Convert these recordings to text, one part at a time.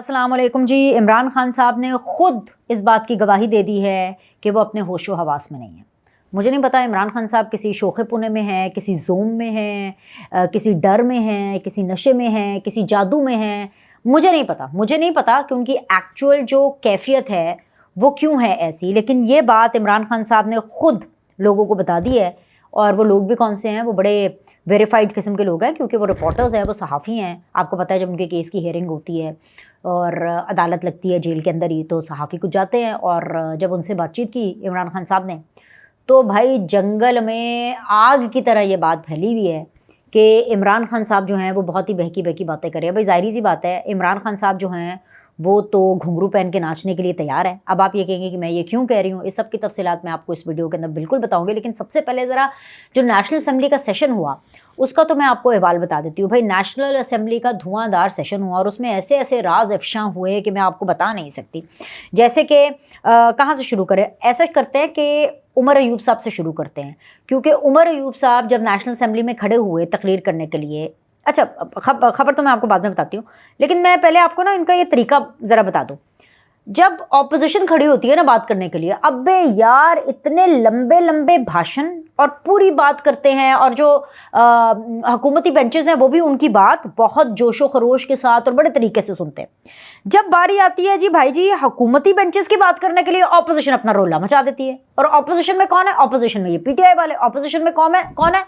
अस्सलाम वालेकुम जी। इमरान खान साहब ने ख़ुद इस बात की गवाही दे दी है कि वो अपने होशो हवास में नहीं है। मुझे नहीं पता इमरान खान साहब किसी शोखे पुने में हैं, किसी जोम में हैं, किसी डर में हैं, किसी नशे में हैं, किसी जादू में हैं। मुझे नहीं पता कि उनकी एक्चुअल जो कैफियत है वो क्यों है ऐसी। लेकिन ये बात इमरान खान साहब ने ख़ुद लोगों को बता दी है। और वो लोग भी कौन से हैं? वो बड़े वेरीफाइड किस्म के लोग हैं, क्योंकि वो रिपोर्टर्स हैं, वो सहाफ़ी हैं। आपको पता है जब उनके केस की हेयरिंग होती है और अदालत लगती है जेल के अंदर ही, तो सहाफ़ी कुछ जाते हैं। और जब उनसे बातचीत की इमरान खान साहब ने, तो भाई जंगल में आग की तरह ये बात फैली हुई है कि इमरान खान साहब जो हैं वो बहुत ही बहकी बहकी बातें कर रहे हैं। भाई ज़ाहिर सी बात है, इमरान खान साहब जो हैं वो तो घुंघरू पहन के नाचने के लिए तैयार है। अब आप ये कहेंगे कि मैं ये क्यों कह रही हूँ, इस सब की तफसीलात मैं आपको इस वीडियो के अंदर बिल्कुल बताऊंगी। लेकिन सबसे पहले ज़रा जो नेशनल असेंबली का सेशन हुआ उसका तो मैं आपको अहवाल बता देती हूँ। भाई नेशनल असेंबली का धुआंधार सेशन हुआ और उसमें ऐसे ऐसे राज अफशा हुए कि मैं आपको बता नहीं सकती। जैसे कि कहाँ से शुरू करें? ऐसा करते हैं कि उमर अयूब साहब से शुरू करते हैं, क्योंकि उमर अयूब साहब जब नेशनल असेंबली में खड़े हुए तकरीर करने के लिए, अच्छा खबर तो मैं आपको बाद में बताती हूँ, लेकिन मैं पहले आपको ना इनका ये तरीका ज़रा बता दूँ। जब ऑपोजिशन खड़ी होती है ना बात करने के लिए, अबे यार इतने लंबे लंबे भाषण और पूरी बात करते हैं। और जो हुकूमती बेंचेस हैं वो भी उनकी बात बहुत जोशो खरोश के साथ और बड़े तरीके से सुनते हैं। जब बारी आती है जी भाई जी हुकूमती बेंचेस की बात करने के लिए, ऑपोजिशन अपना रोला मचा देती है। और ऑपोजिशन में कौन है? ऑपोजिशन में ये पीटीआई वाले। ऑपोजिशन में कौन है?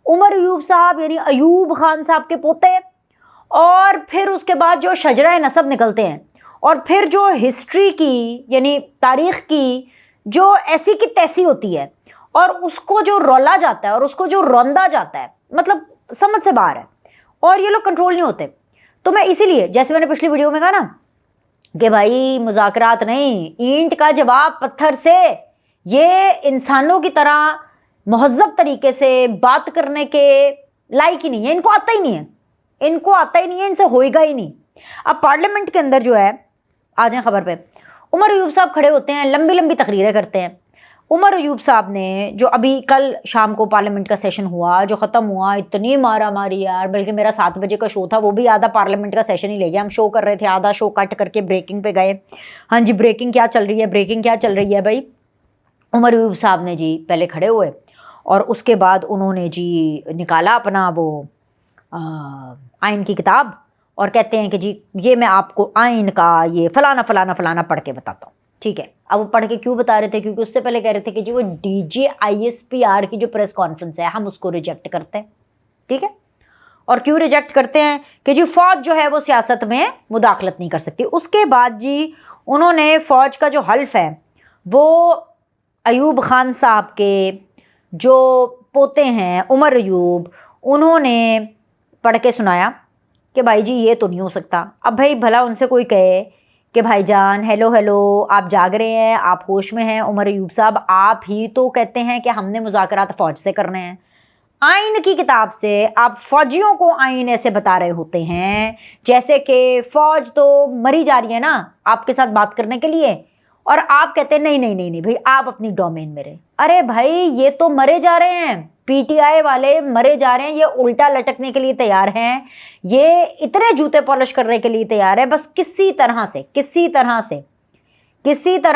उमर अयूब साहब, यानी अयूब खान साहब के पोते। और फिर उसके बाद जो शजरा नसब निकलते हैं, और फिर जो हिस्ट्री की यानी तारीख़ की जो ऐसी की तैसी होती है, और उसको जो रौला जाता है और उसको जो रौंदा जाता है, मतलब समझ से बाहर है। और ये लोग कंट्रोल नहीं होते। तो मैं इसीलिए, जैसे मैंने पिछली वीडियो में कहा ना कि भाई मुज़ाकरात नहीं, ईंट का जवाब पत्थर से। ये इंसानों की तरह महज़्ज़ब तरीके से बात करने के लायक ही नहीं है। इनको आता ही नहीं है, इनसे होएगा ही नहीं। अब पार्लियामेंट के अंदर जो है, आ जाए खबर पे, उमर अयूब साहब खड़े होते हैं, लंबी लंबी तकरीरें करते हैं। उमर अयूब साहब ने जो अभी कल शाम को पार्लियामेंट का सेशन हुआ, जो ख़त्म हुआ, इतनी मारा मारी यार, बल्कि मेरा 7 बजे का शो था, वो भी आधा पार्लियामेंट का सेशन ही ले गया। हम शो कर रहे थे, आधा शो कट करके ब्रेकिंग पे गए। हाँ जी, ब्रेकिंग क्या चल रही है भाई? उमर अयूब साहब ने जी पहले खड़े हुए और उसके बाद उन्होंने जी निकाला अपना वो आइन की किताब और कहते हैं कि जी ये मैं आपको आइन का ये फलाना फलाना फलाना पढ़ के बताता हूँ। ठीक है, अब वो पढ़ के क्यों बता रहे थे? क्योंकि उससे पहले कह रहे थे कि जी वो DGISPR की जो प्रेस कॉन्फ्रेंस है हम उसको रिजेक्ट करते हैं। ठीक है, और क्यों रिजेक्ट करते हैं? कि जी फ़ौज जो है वो सियासत में मुदाखलत नहीं कर सकती। उसके बाद जी उन्होंने फ़ौज का जो हल्फ है वो अयूब खान साहब के जो पोते हैं उमर अयूब, उन्होंने पढ़ के सुनाया कि भाई जी ये तो नहीं हो सकता। अब भाई भला उनसे कोई कहे कि भाईजान हेलो आप जाग रहे हैं, आप होश में हैं? उमर अयूब साहब, आप ही तो कहते हैं कि हमने मुज़ाकरात फ़ौज से करने हैं। आइन की किताब से आप फ़ौजियों को आइन ऐसे बता रहे होते हैं जैसे कि फ़ौज तो मरी जा रही है ना आपके साथ बात करने के लिए, और आप कहते हैं नहीं भाई आप अपनी डोमेन में रहे। अरे भाई ये तो मरे जा रहे हैं, पीटीआई वाले मरे जा रहे हैं, ये उल्टा लटकने के लिए तैयार हैं, ये इतने जूते पॉलिश करने के लिए तैयार है, बस किसी तरह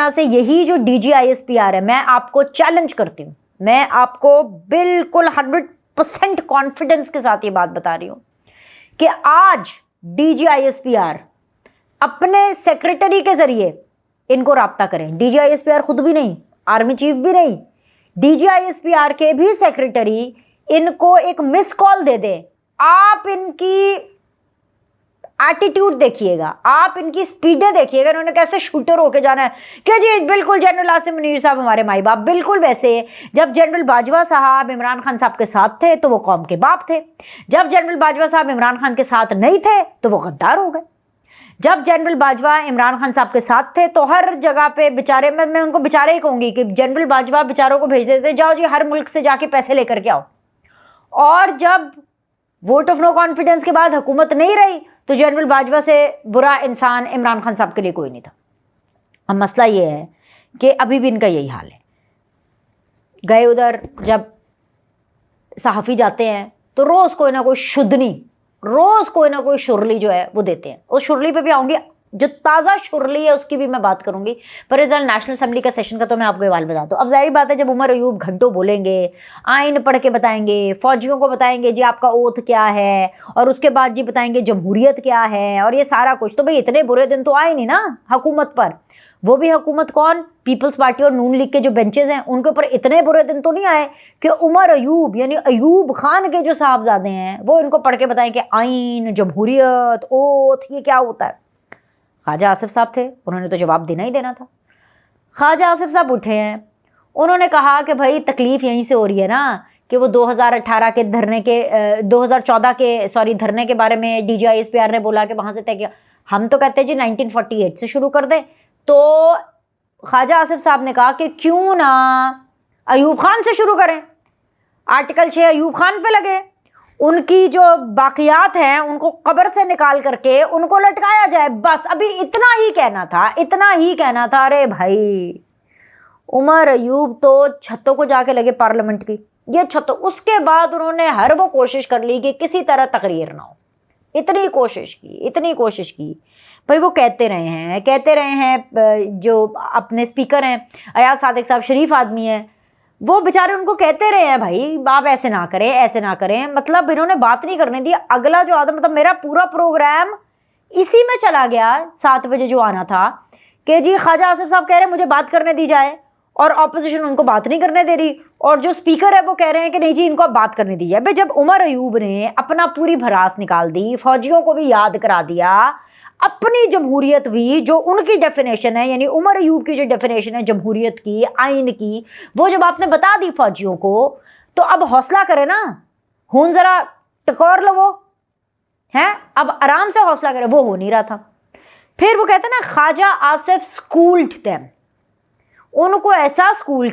से यही जो DGISPR है, मैं आपको चैलेंज करती हूँ, मैं आपको बिल्कुल 100% कॉन्फिडेंस के साथ ये बात बता रही हूँ कि आज DGISPR अपने सेक्रेटरी के जरिए इनको राब्ता करें। DGISPR खुद भी नहीं, आर्मी चीफ भी नहीं, DGISPR के भी सेक्रेटरी इनको एक मिस कॉल दे दें। आप इनकी एटीट्यूड देखिएगा, आप इनकी स्पीडें देखिएगा, इन्होंने कैसे शूटर होके जाना है कि जी बिल्कुल जनरल आसिम मुनीर साहब हमारे माई बाप। बिल्कुल वैसे जब जनरल बाजवा साहब इमरान खान साहब के साथ थे तो वो कौम के बाप थे, जब जनरल बाजवा साहब इमरान खान के साथ नहीं थे तो वो गद्दार हो गए। जब जनरल बाजवा इमरान खान साहब के साथ थे तो हर जगह पे बेचारे, मैं उनको बेचारे ही कहूँगी कि जनरल बाजवा बेचारों को भेज देते, जाओ जी हर मुल्क से जाके पैसे लेकर के आओ। और जब वोट ऑफ नो कॉन्फिडेंस के बाद हुकूमत नहीं रही तो जनरल बाजवा से बुरा इंसान इमरान खान साहब के लिए कोई नहीं था। अब मसला ये है कि अभी भी इनका यही हाल है। गए उधर जब सहाफ़ी जाते हैं तो रोज़ कोई ना कोई शुद्धनी, रोज़ कोई ना कोई शुरली जो है वो देते हैं। उस शुरली पे भी आऊँगी, जो ताज़ा शुरली है उसकी भी मैं बात करूंगी। पर रिजल्ट नेशनल असेंबली का सेशन का तो मैं आपको ये वाल बता दूँ। अब जाहिर बात है जब उमर अयूब घंटों बोलेंगे, आइन पढ़ के बताएंगे, फौजियों को बताएंगे जी आपका ओथ क्या है, और उसके बाद जी बताएंगे जमहूरियत क्या है और ये सारा कुछ, तो भाई इतने बुरे दिन तो आए नहीं ना हुकूमत पर। वो भी हुकूमत कौन, पीपल्स पार्टी और नून लीग के जो बेंचेस हैं उनके ऊपर इतने बुरे दिन तो नहीं आए कि उमर अयूब यानी अयूब खान के जो साहबजादे हैं वो इनको पढ़ के बताएं कि आइन, जमहूरियत, ओथ ये क्या होता है। ख्वाजा आसिफ साहब थे, उन्होंने तो जवाब देना ही देना था। ख्वाजा आसिफ साहब उठे हैं, उन्होंने कहा कि भाई तकलीफ़ यहीं से हो रही है ना कि वो 2018 के धरने के 2014 के धरने के बारे में DGISPR ने बोला कि वहाँ से तय किया। हम तो कहते हैं जी 1948 से शुरू कर दें। तो ख्वाजा आसिफ साहब ने कहा कि क्यों ना अयूब खान से शुरू करें, आर्टिकल 6 अयूब खान पे लगे, उनकी जो बाकियात हैं उनको कब्र से निकाल करके उनको लटकाया जाए। बस अभी इतना ही कहना था, इतना ही कहना था। अरे भाई उमर अयूब तो छतों को जाके लगे पार्लियामेंट की, ये छतों। उसके बाद उन्होंने हर वो कोशिश कर ली कि किसी तरह तकरीर ना हो, इतनी कोशिश की भाई। वो कहते रहे हैं जो अपने स्पीकर हैं अयाज सादिक साहब, शरीफ आदमी हैं, वो बेचारे उनको कहते रहे हैं भाई आप ऐसे ना करें, मतलब इन्होंने बात नहीं करने दी। अगला जो आदम, मतलब मेरा पूरा प्रोग्राम इसी में चला गया 7 बजे जो आना था कि जी ख्वाजा आसिफ साहब कह रहे हैं मुझे बात करने दी जाए और ऑपोजिशन उनको बात नहीं करने दे रही, और जो स्पीकर है वो कह रहे हैं कि नहीं जी इनको अब बात करने दी जाए। भाई जब उमर अयूब ने अपना पूरी भड़ास निकाल दी, फौजियों को भी याद करा दिया, अपनी जमहूरियत भी जो उनकी डेफिनेशन है, यानी उमर अयूब की जो डेफिनेशन है जमहूरियत की, आइन की, वो जब आपने बता दी फौजियों को, तो अब हौसला करे ना, खून जरा टकोर लो वो हैं, अब आराम से हौसला करे। वो हो नहीं रहा था। फिर वो कहते हैं ना ख्वाजा आसिफ स्कूल्ड देम, उनको ऐसा स्कूल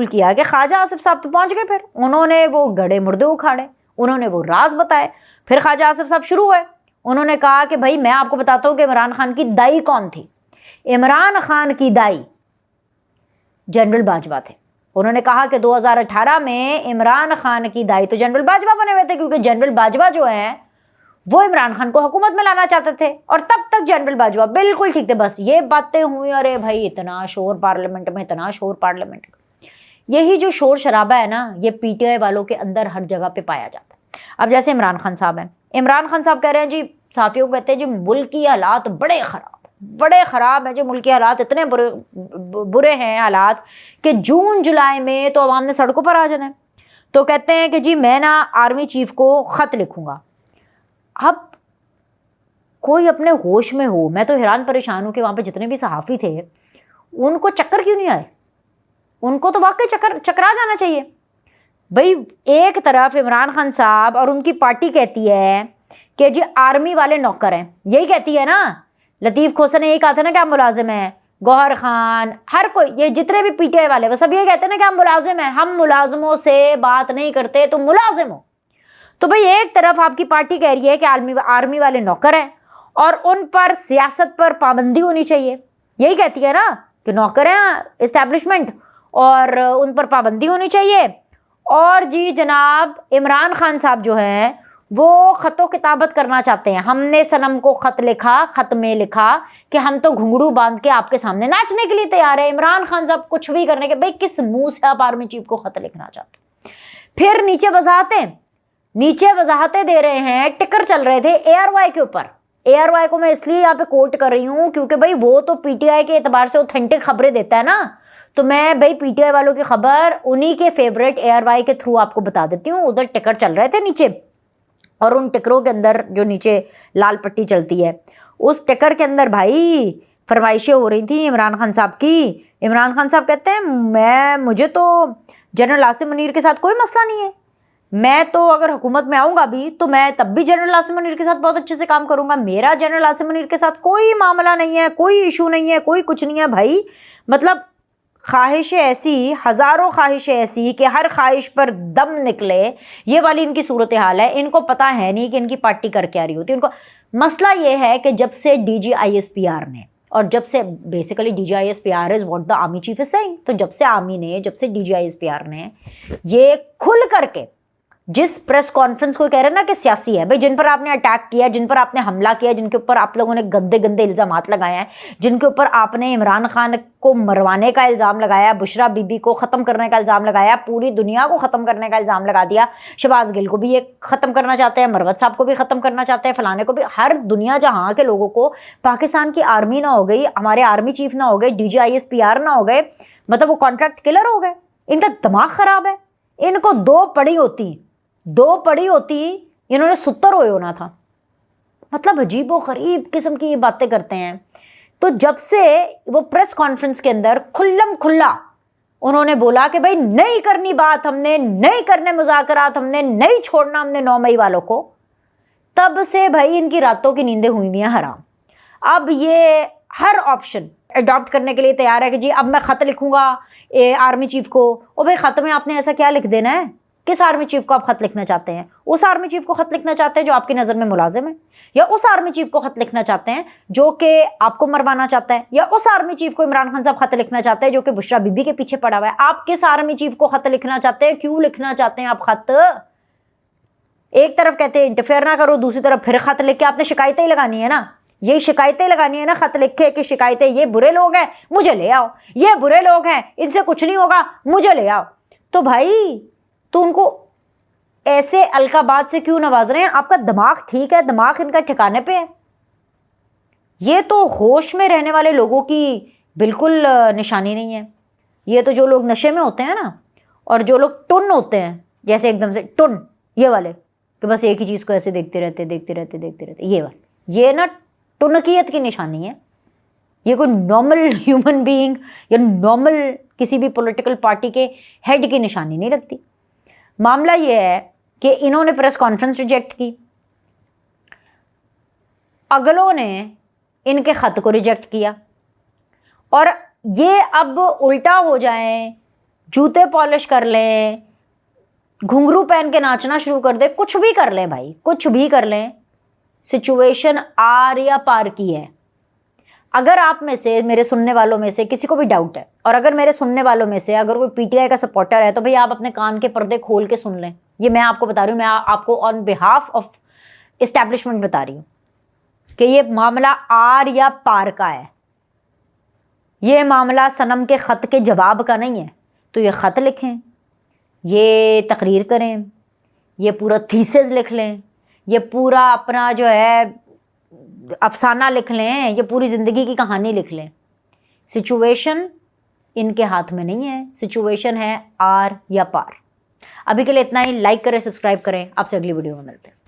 किया कि ख्वाजा आसिफ साहब तो पहुंच गए। फिर उन्होंने वो गड़े मुर्दे उखाड़े, उन्होंने वो राज बताए। फिर ख्वाजा आसिफ साहब शुरू हुए, उन्होंने कहा कि भाई मैं आपको बताता हूँ कि इमरान खान की दाई कौन थी। इमरान खान की दाई जनरल बाजवा थे। उन्होंने कहा कि 2018 में इमरान खान की दाई तो जनरल बाजवा बने हुए थे, क्योंकि जनरल बाजवा जो है वो इमरान खान को हुकूमत में लाना चाहते थे, और तब तक जनरल बाजवा बिल्कुल ठीक थे। बस ये बातें हुई, अरे भाई इतना शोर पार्लियामेंट में, यही जो शोर शराबा है ना, ये PTI वालों के अंदर हर जगह पे पाया जाता है। अब जैसे इमरान खान साहब हैं, इमरान खान साहब कह रहे हैं जी, सहाफ़ियों को कहते हैं जी मुल्क की हालात बड़े ख़राब हैं जी, मुल्क के हालात इतने बुरे हैं हालात कि जून जुलाई में तो अवाम ने सड़कों पर आ जाना है। तो कहते हैं कि जी मैं ना आर्मी चीफ को ख़त लिखूँगा। अब कोई अपने होश में हो, मैं तो हैरान परेशान हूँ कि वहाँ पे जितने भी सहाफ़ी थे उनको चक्कर क्यों नहीं आए, उनको तो वाकई चकरा जाना चाहिए। भाई एक तरफ इमरान खान साहब और उनकी पार्टी कहती है कि जी आर्मी वाले नौकर हैं, यही कहती है ना। लतीफ़ खोसर ने यही कहा था ना कि हम मुलाजिम हैं, गौहर खान, हर कोई, ये जितने भी PTI वाले वो सब ये कहते हैं ना कि हम मुलाजिम हैं, हम मुलाजिमों से बात नहीं करते, तो मुलाजिम हो। तो भाई एक तरफ आपकी पार्टी कह रही है कि आर्मी वाले नौकर हैं और उन पर सियासत पर पाबंदी होनी चाहिए, यही कहती है ना कि नौकर हैं इस्टेब्लिशमेंट और उन पर पाबंदी होनी चाहिए। और जी जनाब इमरान खान साहब जो हैं वो ख़तो किताबत करना चाहते हैं। हमने सनम को ख़त लिखा, ख़त में लिखा कि हम तो घुंघरू बांध के आपके सामने नाचने के लिए तैयार है। इमरान खान साहब कुछ भी करने के, भाई किस मुंह से आप आर्मी चीफ को ख़त लिखना चाहते। फिर नीचे वजाहतें दे रहे हैं, टिकर चल रहे थे ARY के ऊपर। ARY को मैं इसलिए यहाँ पे कोट कर रही हूँ क्योंकि भाई वो तो PTI के एतबार से ऑथेंटिक खबरें देता है ना, तो मैं भाई PTI वालों की खबर उन्हीं के फेवरेट ARY के थ्रू आपको बता देती हूँ। उधर टिकर चल रहे थे नीचे, और उन टिकरों के अंदर जो नीचे लाल पट्टी चलती है, उस टिकर के अंदर भाई फरमाइशें हो रही थी इमरान खान साहब की। इमरान खान साहब कहते हैं मुझे तो जनरल आसिम मुनीर के साथ कोई मसला नहीं है, मैं तो अगर हुकूमत में आऊँगा भी तो मैं तब भी जनरल आसिम मुनीर के साथ बहुत अच्छे से काम करूँगा, मेरा जनरल आसिम मुनीर के साथ कोई मामला नहीं है, कोई इशू नहीं है, कोई कुछ नहीं है। भाई मतलब ख्वाहिशें ऐसी, हज़ारों ख्वाहिशें ऐसी कि हर ख्वाहिश पर दम निकले, ये वाली इनकी सूरत हाल है। इनको पता है नहीं कि इनकी पार्टी कर क्या रही होती। इनको मसला ये है कि जब से DGISPR ने, और जब से basically DGISPR is what the army chief is saying, तो जब से DGISPR ने ये खुल करके जिस प्रेस कॉन्फ्रेंस को कह रहे हैं ना कि सियासी है भाई, जिन पर आपने अटैक किया, जिन पर आपने हमला किया, जिनके ऊपर आप लोगों ने गंदे गंदे इल्जामात लगाए हैं, जिनके ऊपर आपने इमरान खान को मरवाने का इल्ज़ाम लगाया, बुशरा बीबी को ख़त्म करने का इल्ज़ाम लगाया, पूरी दुनिया को ख़त्म करने का इल्ज़ाम लगा दिया, शहबाज गिल को भी ये ख़त्म करना चाहते हैं, मरवत साहब को भी ख़त्म करना चाहते हैं, फलाने को भी, हर दुनिया जहाँ के लोगों को, पाकिस्तान की आर्मी ना हो गई, हमारे आर्मी चीफ ना हो गए, DGISPR ना हो गए, मतलब वो कॉन्ट्रैक्ट किलर हो गए। इनका दिमाग ख़राब है। इनको दो पड़ी होती इन्होंने सुत्तर होए होना था। मतलब अजीबो गरीब किस्म की ये बातें करते हैं। तो जब से वो प्रेस कॉन्फ्रेंस के अंदर खुल्लम खुल्ला उन्होंने बोला कि भाई नहीं करनी बात, हमने नहीं करने मुज़ाकरात, हमने नहीं छोड़ना हमने 9 मई वालों को, तब से भाई इनकी रातों की नींदें हुई हुई हैं हराम। अब ये हर ऑप्शन अडॉप्ट करने के लिए तैयार है कि जी अब मैं ख़त लिखूंगा आर्मी चीफ को। ओ भाई ख़त में आपने ऐसा क्या लिख देना है? किस आर्मी चीफ को आप ख़त लिखना चाहते हैं? उस आर्मी चीफ को ख़त लिखना चाहते हैं जो आपकी नज़र में मुलाजिम है, या उस आर्मी चीफ को ख़त लिखना चाहते हैं जो कि आपको मरवाना चाहता है, या उस आर्मी चीफ को इमरान खान साहब ख़त लिखना चाहते हैं जो कि बुशरा बीबी के पीछे पड़ा हुआ है? आप किस आर्मी चीफ को ख़त लिखना चाहते हैं? क्यों लिखना चाहते हैं आप ख़त? एक तरफ कहते हैं इंटरफेयर ना करो, दूसरी तरफ फिर ख़त लिख के आपने शिकायतें ही लगानी है ना, यही शिकायतें लगानी है ना, ख़त लिखे कि शिकायतें, ये बुरे लोग हैं मुझे ले आओ, ये बुरे लोग हैं इनसे कुछ नहीं होगा मुझे ले आओ। तो भाई तो उनको ऐसे अलकाबाद से क्यों नवाज रहे हैं? आपका दिमाग ठीक है? दिमाग इनका ठिकाने पे है? ये तो होश में रहने वाले लोगों की बिल्कुल निशानी नहीं है। ये तो जो लोग नशे में होते हैं ना, और जो लोग टुन होते हैं, जैसे एकदम से टुन ये वाले कि बस एक ही चीज़ को ऐसे देखते रहते, ये वाले, ये ना टुनकियत की निशानी है। ये कोई नॉर्मल ह्यूमन बीइंग या नॉर्मल किसी भी पॉलिटिकल पार्टी के हेड की निशानी नहीं लगती। मामला ये है कि इन्होंने प्रेस कॉन्फ्रेंस रिजेक्ट की, अगलों ने इनके ख़त को रिजेक्ट किया, और ये अब उल्टा हो जाए, जूते पॉलिश कर लें, घुंघरू पहन के नाचना शुरू कर दे, कुछ भी कर लें भाई, कुछ भी कर लें, सिचुएशन आर या पार की है। अगर आप में से, मेरे सुनने वालों में से किसी को भी डाउट है, और अगर मेरे सुनने वालों में से अगर कोई PTI का सपोर्टर है, तो भाई आप अपने कान के पर्दे खोल के सुन लें। ये मैं आपको बता रही हूँ, मैं आपको ऑन बिहाफ ऑफ इस्टेब्लिशमेंट बता रही हूँ कि ये मामला आर या पार का है। ये मामला सनम के ख़त के जवाब का नहीं है। तो ये ख़त लिखें, ये तकरीर करें, ये पूरा थीसिस लिख लें, ये पूरा अपना जो है अफसाना लिख लें, ये पूरी ज़िंदगी की कहानी लिख लें। सिचुएशन इनके हाथ में नहीं है, सिचुएशन है आर या पार। अभी के लिए इतना ही। लाइक करें, सब्सक्राइब करें। आपसे अगली वीडियो में मिलते हैं।